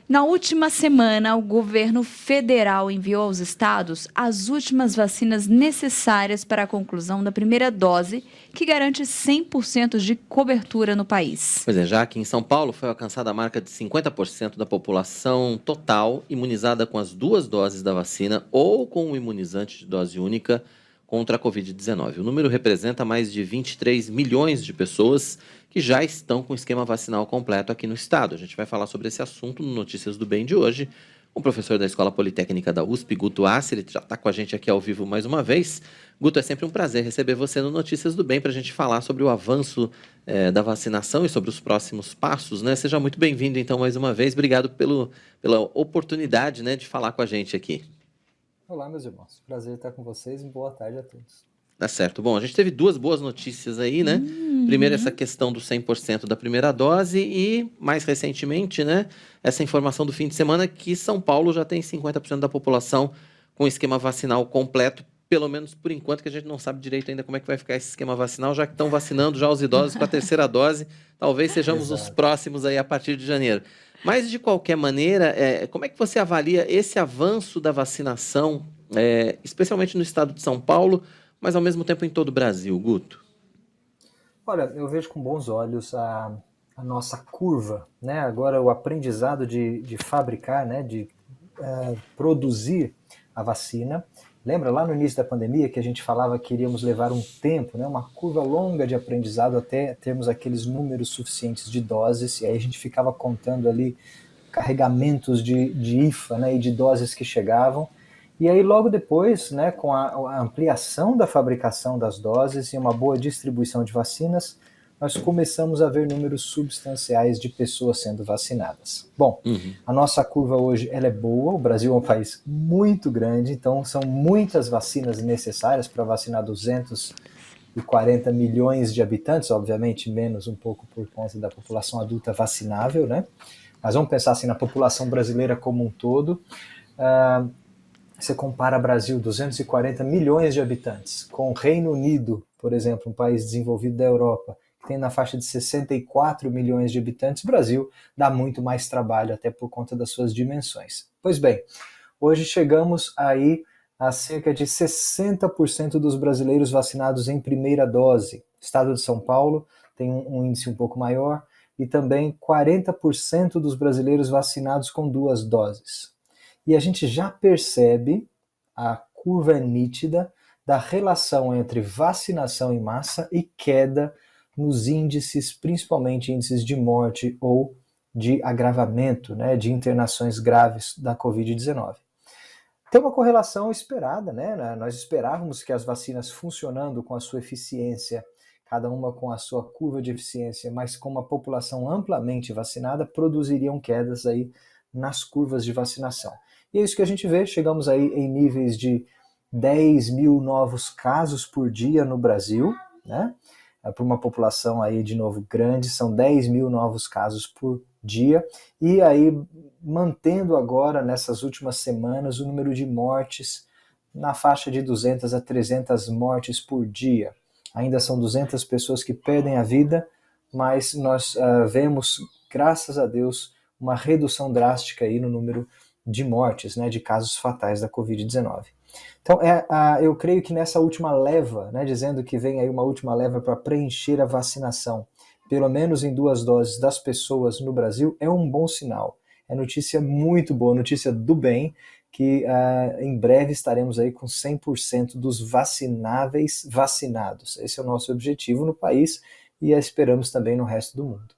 Na última semana, o governo federal enviou aos estados as últimas vacinas necessárias para a conclusão da primeira dose, que garante 100% de cobertura no país. Pois é, já aqui em São Paulo foi alcançada a marca de 50% da população total imunizada com as 2 doses da vacina ou com o imunizante de dose única contra a Covid-19. O número representa mais de 23 milhões de pessoas que já estão com o esquema vacinal completo aqui no estado. A gente vai falar sobre esse assunto no Notícias do Bem de hoje. O professor da Escola Politécnica da USP, Guto Assi, ele já está com a gente aqui ao vivo mais uma vez. Guto, é sempre um prazer receber você no Notícias do Bem para a gente falar sobre o avanço da vacinação e sobre os próximos passos, né? Seja muito bem-vindo, então, mais uma vez. Obrigado pela oportunidade, né, de falar com a gente aqui. Olá, meus irmãos. Prazer estar com vocês e boa tarde a todos. Tá certo. Bom, a gente teve 2 boas notícias aí, né? Primeiro, essa questão do 100% da primeira dose e, mais recentemente, né, essa informação do fim de semana que São Paulo já tem 50% da população com esquema vacinal completo, pelo menos por enquanto, que a gente não sabe direito ainda como é que vai ficar esse esquema vacinal, já que estão vacinando já os idosos com a terceira dose. Talvez sejamos os próximos aí a partir de janeiro. Mas, de qualquer maneira, como é que você avalia esse avanço da vacinação, especialmente no estado de São Paulo, mas ao mesmo tempo em todo o Brasil, Guto? Olha, eu vejo com bons olhos a nossa curva, né? Agora o aprendizado de fabricar, né? De produzir a vacina. Lembra lá no início da pandemia que a gente falava que iríamos levar um tempo, né? Uma curva longa de aprendizado até termos aqueles números suficientes de doses, e aí a gente ficava contando ali carregamentos de IFA, né? E de doses que chegavam. E aí logo depois, né, com a ampliação da fabricação das doses e uma boa distribuição de vacinas, nós começamos a ver números substanciais de pessoas sendo vacinadas. Bom, a nossa curva hoje ela é boa, o Brasil é um país muito grande, então são muitas vacinas necessárias para vacinar 240 milhões de habitantes, obviamente menos um pouco por conta da população adulta vacinável, né? Mas vamos pensar assim na população brasileira como um todo. Você compara Brasil, 240 milhões de habitantes, com o Reino Unido, por exemplo, um país desenvolvido da Europa, que tem na faixa de 64 milhões de habitantes, o Brasil dá muito mais trabalho, até por conta das suas dimensões. Pois bem, hoje chegamos aí a cerca de 60% dos brasileiros vacinados em primeira dose. O estado de São Paulo tem um índice um pouco maior, e também 40% dos brasileiros vacinados com 2 doses. E a gente já percebe, a curva nítida, da relação entre vacinação em massa e queda nos índices, principalmente índices de morte ou de agravamento, né, de internações graves da Covid-19. Tem uma correlação esperada, né? Nós esperávamos que as vacinas funcionando com a sua eficiência, cada uma com a sua curva de eficiência, mas com uma população amplamente vacinada, produziriam quedas aí nas curvas de vacinação. E é isso que a gente vê, chegamos aí em níveis de 10 mil novos casos por dia no Brasil, né? Para uma população aí, de novo, grande, são 10 mil novos casos por dia, e aí mantendo agora, nessas últimas semanas, o número de mortes na faixa de 200 a 300 mortes por dia. Ainda são 200 pessoas que perdem a vida, mas nós vemos, graças a Deus, uma redução drástica aí no número de mortes, né, de casos fatais da Covid-19. Então, eu creio que nessa última leva, né, dizendo que vem aí uma última leva para preencher a vacinação, pelo menos em 2 doses das pessoas no Brasil, é um bom sinal. É notícia muito boa, notícia do bem, que em breve estaremos aí com 100% dos vacináveis vacinados. Esse é o nosso objetivo no país e esperamos também no resto do mundo.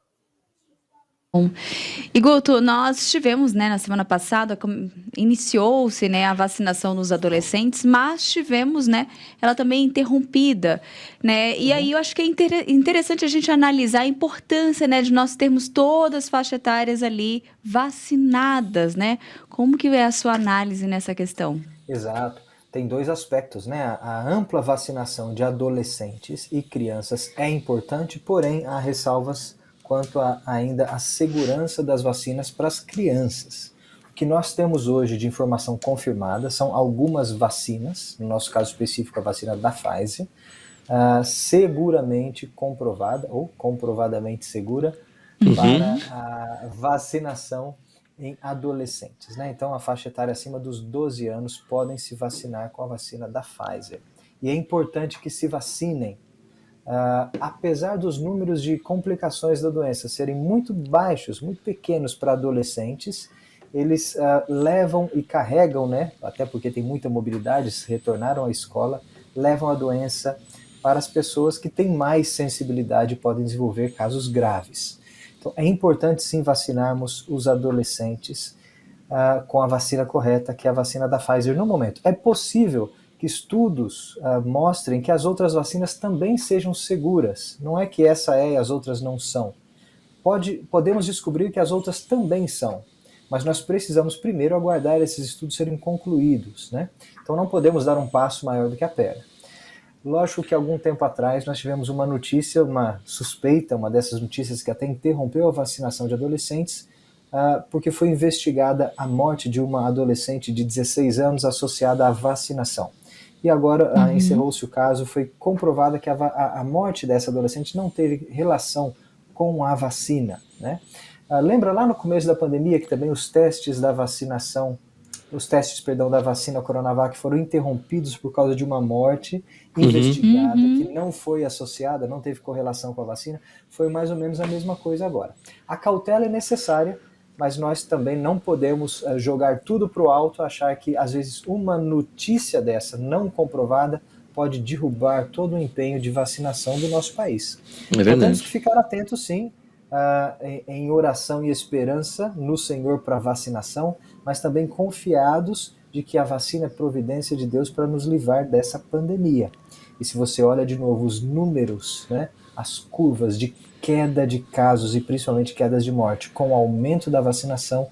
E Guto, nós tivemos, né, na semana passada, iniciou-se, né, a vacinação nos adolescentes, mas tivemos, né, ela também interrompida, né, e aí eu acho que é interessante a gente analisar a importância, né, de nós termos todas as faixas etárias ali vacinadas, né, como que é a sua análise nessa questão? Exato. Tem 2 aspectos, né? A ampla vacinação de adolescentes e crianças é importante, porém há ressalvas quanto ainda à segurança das vacinas para as crianças. O que nós temos hoje de informação confirmada são algumas vacinas, no nosso caso específico a vacina da Pfizer, seguramente comprovada ou comprovadamente segura para a vacinação em adolescentes, né? Então, a faixa etária acima dos 12 anos podem se vacinar com a vacina da Pfizer. E é importante que se vacinem. Apesar dos números de complicações da doença serem muito baixos, muito pequenos para adolescentes, eles levam e carregam, né? Até porque tem muita mobilidade, se retornaram à escola, levam a doença para as pessoas que têm mais sensibilidade e podem desenvolver casos graves. Então, é importante sim vacinarmos os adolescentes com a vacina correta, que é a vacina da Pfizer no momento. É possível que estudos mostrem que as outras vacinas também sejam seguras. Não é que essa é e as outras não são. Podemos descobrir que as outras também são, mas nós precisamos primeiro aguardar esses estudos serem concluídos, né? Então não podemos dar um passo maior do que a perna. Lógico que algum tempo atrás nós tivemos uma notícia, uma suspeita, uma dessas notícias que até interrompeu a vacinação de adolescentes, porque foi investigada a morte de uma adolescente de 16 anos associada à vacinação. E agora encerrou-se o caso, foi comprovada que a morte dessa adolescente não teve relação com a vacina, né? Lembra lá no começo da pandemia que também os testes da vacinação, da vacina Coronavac foram interrompidos por causa de uma morte investigada que não foi associada, não teve correlação com a vacina? Foi mais ou menos a mesma coisa agora. A cautela é necessária, mas nós também não podemos jogar tudo para o alto, achar que às vezes uma notícia dessa não comprovada pode derrubar todo o empenho de vacinação do nosso país. Então temos que ficar atentos sim, em oração e esperança no Senhor para a vacinação, mas também confiados de que a vacina é providência de Deus para nos livrar dessa pandemia. E se você olha de novo os números, né, as curvas de queda de casos e principalmente quedas de morte com o aumento da vacinação,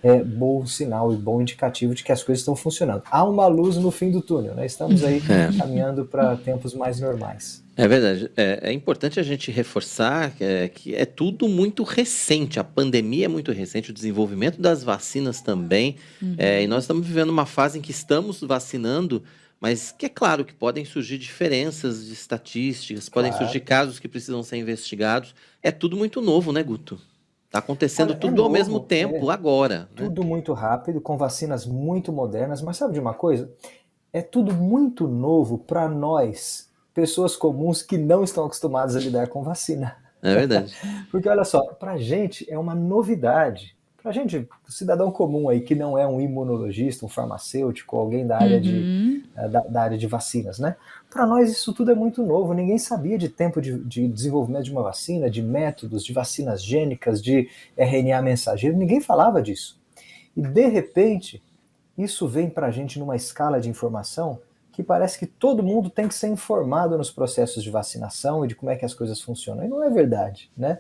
é bom sinal e bom indicativo de que as coisas estão funcionando. Há uma luz no fim do túnel, né? Estamos aí caminhando para tempos mais normais. É verdade. É importante a gente reforçar que é tudo muito recente. A pandemia é muito recente, o desenvolvimento das vacinas também. E nós estamos vivendo uma fase em que estamos vacinando, mas que é claro que podem surgir diferenças de estatísticas, podem surgir casos que precisam ser investigados. É tudo muito novo, né, Guto? Está acontecendo tudo ao mesmo tempo, agora. Tudo muito rápido, com vacinas muito modernas, mas sabe de uma coisa? É tudo muito novo para nós, pessoas comuns que não estão acostumadas a lidar com vacina. É verdade. Porque olha só, para a gente é uma novidade. Para a gente, cidadão comum aí, que não é um imunologista, um farmacêutico, alguém da área, da área de vacinas, né? Para nós isso tudo é muito novo, ninguém sabia de tempo de desenvolvimento de uma vacina, de métodos, de vacinas gênicas, de RNA mensageiro, ninguém falava disso. E de repente, isso vem para a gente numa escala de informação que parece que todo mundo tem que ser informado nos processos de vacinação e de como é que as coisas funcionam. E não é verdade, né?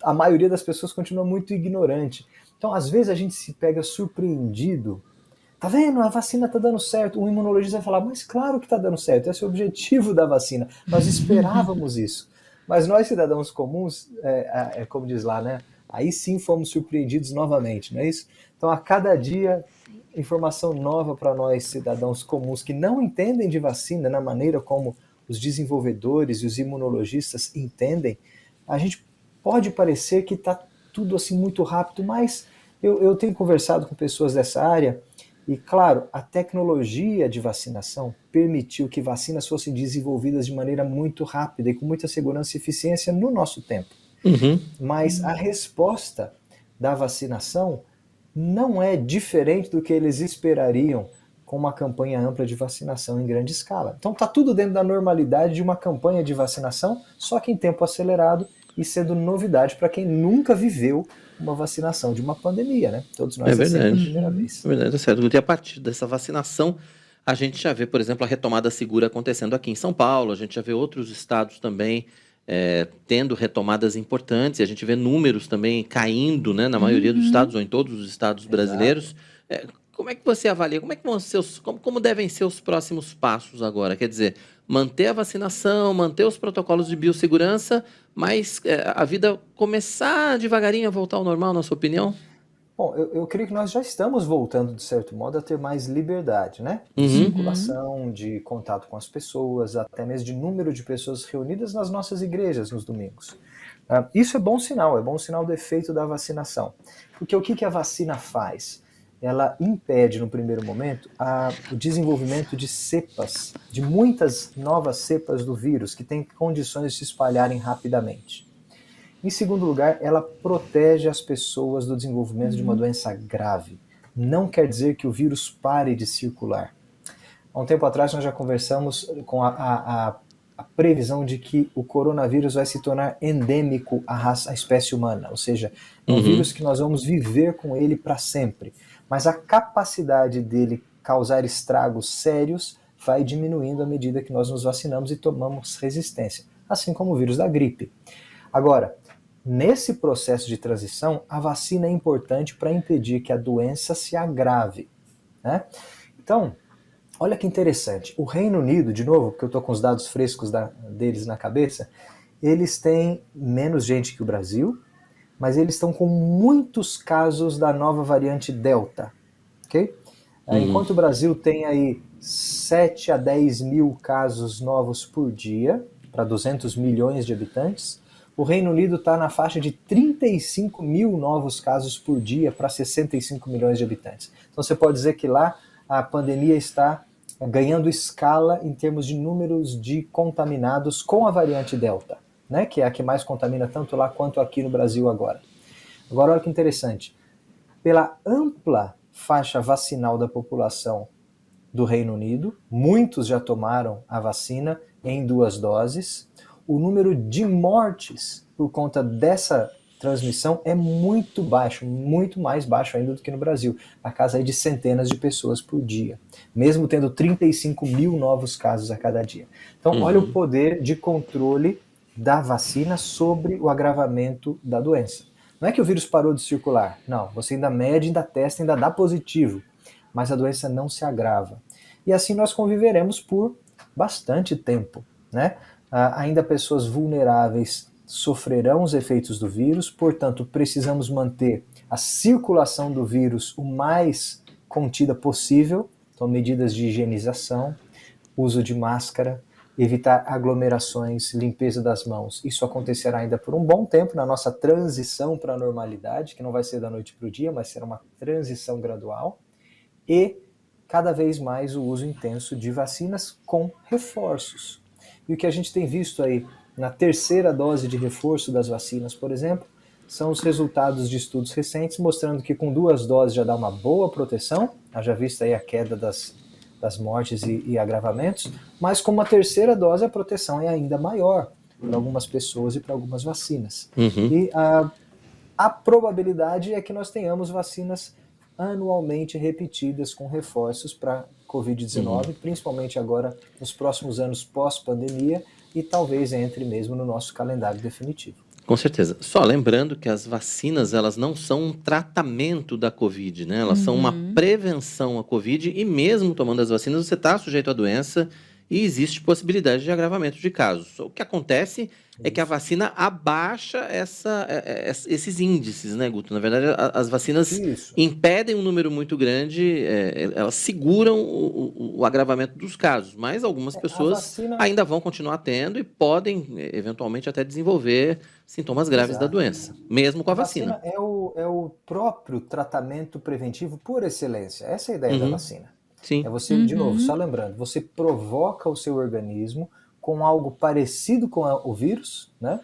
A maioria das pessoas continua muito ignorante. Então, às vezes, a gente se pega surpreendido. Tá vendo? A vacina tá dando certo. Um imunologista vai falar, mas claro que tá dando certo. Esse é o objetivo da vacina. Nós esperávamos isso. Mas nós, cidadãos comuns, como diz lá, né? Aí sim fomos surpreendidos novamente, não é isso? Então, a cada dia, informação nova para nós, cidadãos comuns, que não entendem de vacina na maneira como os desenvolvedores e os imunologistas entendem. A gente pode parecer que está tudo assim muito rápido, mas eu tenho conversado com pessoas dessa área e, claro, a tecnologia de vacinação permitiu que vacinas fossem desenvolvidas de maneira muito rápida e com muita segurança e eficiência no nosso tempo. Mas a resposta da vacinação não é diferente do que eles esperariam com uma campanha ampla de vacinação em grande escala. Então está tudo dentro da normalidade de uma campanha de vacinação, só que em tempo acelerado e sendo novidade para quem nunca viveu uma vacinação de uma pandemia, né? Todos nós verdade. A primeira vez. É verdade, é certo. E a partir dessa vacinação, a gente já vê, por exemplo, a retomada segura acontecendo aqui em São Paulo, a gente já vê outros estados também tendo retomadas importantes, e a gente vê números também caindo, né, na maioria dos estados, ou em todos os estados brasileiros. Como é que você avalia? Como devem ser os próximos passos agora? Quer dizer, manter a vacinação, manter os protocolos de biossegurança, mas a vida começar devagarinho a voltar ao normal, na sua opinião? Bom, eu creio que nós já estamos voltando, de certo modo, a ter mais liberdade, né? De circulação, de contato com as pessoas, até mesmo de número de pessoas reunidas nas nossas igrejas nos domingos. Isso é bom sinal do efeito da vacinação. Porque o que a vacina faz? Ela impede, no primeiro momento, o desenvolvimento de cepas, de muitas novas cepas do vírus, que têm condições de se espalharem rapidamente. Em segundo lugar, ela protege as pessoas do desenvolvimento de uma doença grave. Não quer dizer que o vírus pare de circular. Há um tempo atrás nós já conversamos com a previsão de que o coronavírus vai se tornar endêmico à espécie humana, ou seja, é um vírus que nós vamos viver com ele para sempre. Mas a capacidade dele causar estragos sérios vai diminuindo à medida que nós nos vacinamos e tomamos resistência, assim como o vírus da gripe. Agora, nesse processo de transição, a vacina é importante para impedir que a doença se agrave, né? Então, olha que interessante, o Reino Unido, de novo, porque eu estou com os dados frescos deles na cabeça, eles têm menos gente que o Brasil, mas eles estão com muitos casos da nova variante Delta, ok? Enquanto o Brasil tem aí 7 a 10 mil casos novos por dia, para 200 milhões de habitantes, o Reino Unido está na faixa de 35 mil novos casos por dia para 65 milhões de habitantes. Então você pode dizer que lá a pandemia está ganhando escala em termos de números de contaminados com a variante Delta, né, que é a que mais contamina tanto lá quanto aqui no Brasil agora. Agora, olha que interessante. Pela ampla faixa vacinal da população do Reino Unido, muitos já tomaram a vacina em 2 doses, o número de mortes por conta dessa transmissão é muito baixo, muito mais baixo ainda do que no Brasil, na casa aí de centenas de pessoas por dia, mesmo tendo 35 mil novos casos a cada dia. Então, olha o poder de controle da vacina sobre o agravamento da doença. Não é que o vírus parou de circular, não, você ainda mede, ainda testa, ainda dá positivo, mas a doença não se agrava. E assim nós conviveremos por bastante tempo, né? Ainda pessoas vulneráveis sofrerão os efeitos do vírus, portanto, precisamos manter a circulação do vírus o mais contida possível, então medidas de higienização, uso de máscara, evitar aglomerações, limpeza das mãos. Isso acontecerá ainda por um bom tempo na nossa transição para a normalidade, que não vai ser da noite para o dia, mas será uma transição gradual, e cada vez mais o uso intenso de vacinas com reforços. E o que a gente tem visto aí na terceira dose de reforço das vacinas, por exemplo, são os resultados de estudos recentes mostrando que com 2 doses já dá uma boa proteção, haja vista aí a queda das mortes e agravamentos, mas com uma terceira dose a proteção é ainda maior para algumas pessoas e para algumas vacinas. E a probabilidade é que nós tenhamos vacinas anualmente repetidas com reforços para Covid-19, principalmente agora nos próximos anos pós-pandemia, e talvez entre mesmo no nosso calendário definitivo. Com certeza. Só lembrando que as vacinas, elas não são um tratamento da Covid, né? Elas são uma prevenção à Covid, e mesmo tomando as vacinas, você está sujeito à doença e existe possibilidade de agravamento de casos. O que acontece é que a vacina abaixa esses índices, né, Guto? Na verdade, as vacinas impedem um número muito grande, elas seguram o agravamento dos casos, mas algumas pessoas ainda vão continuar tendo e podem, eventualmente, até desenvolver sintomas graves da doença, mesmo com a vacina. A vacina é o próprio tratamento preventivo por excelência. Essa é a ideia da vacina. Sim. É você, de novo, só lembrando, você provoca o seu organismo com algo parecido com o vírus, né?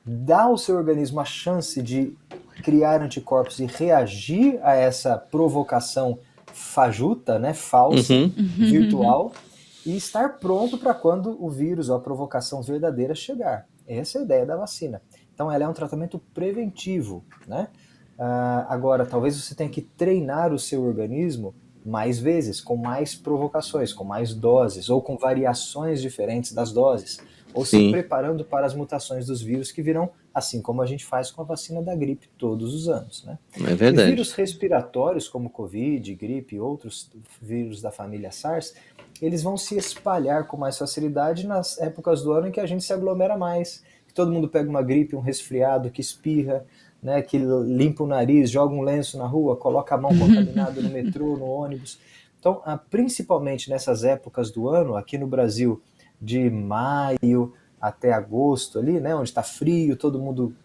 Dá ao seu organismo a chance de criar anticorpos e reagir a essa provocação fajuta, né? Falsa, virtual, e estar pronto para quando o vírus ou a provocação verdadeira chegar. Essa é a ideia da vacina. Então ela é um tratamento preventivo, né? Agora, talvez você tenha que treinar o seu organismo mais vezes, com mais provocações, com mais doses, ou com variações diferentes das doses, ou se preparando para as mutações dos vírus que virão, assim como a gente faz com a vacina da gripe todos os anos, né? É verdade. E vírus respiratórios, como Covid, gripe e outros vírus da família SARS, eles vão se espalhar com mais facilidade nas épocas do ano em que a gente se aglomera mais, que todo mundo pega uma gripe, um resfriado, que espirra, né, que limpa o nariz, joga um lenço na rua, coloca a mão contaminada no metrô, no ônibus. Então, principalmente nessas épocas do ano, aqui no Brasil, de maio até agosto, ali, né, onde está frio, todo mundo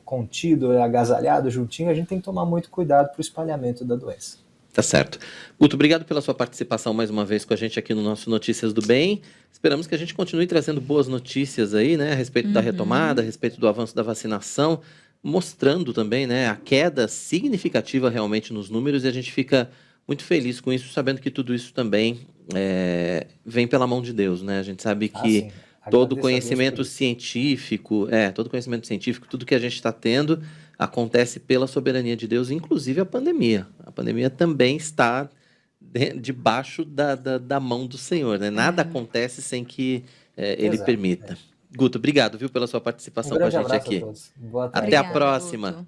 contido, agasalhado, juntinho, a gente tem que tomar muito cuidado para o espalhamento da doença. Tá certo. Guto, obrigado pela sua participação mais uma vez com a gente aqui no nosso Notícias do Bem. Esperamos que a gente continue trazendo boas notícias aí, né, a respeito da retomada, a respeito do avanço da vacinação, mostrando também, né, a queda significativa realmente nos números, e a gente fica muito feliz com isso, sabendo que tudo isso também vem pela mão de Deus, né? A gente sabe que todo conhecimento científico, tudo que a gente está tendo acontece pela soberania de Deus, inclusive a pandemia. A pandemia também está debaixo da mão do Senhor, né? Nada acontece sem que Ele permita. Guto, obrigado, viu, pela sua participação com a gente aqui. Boa tarde. Até a próxima. Guto.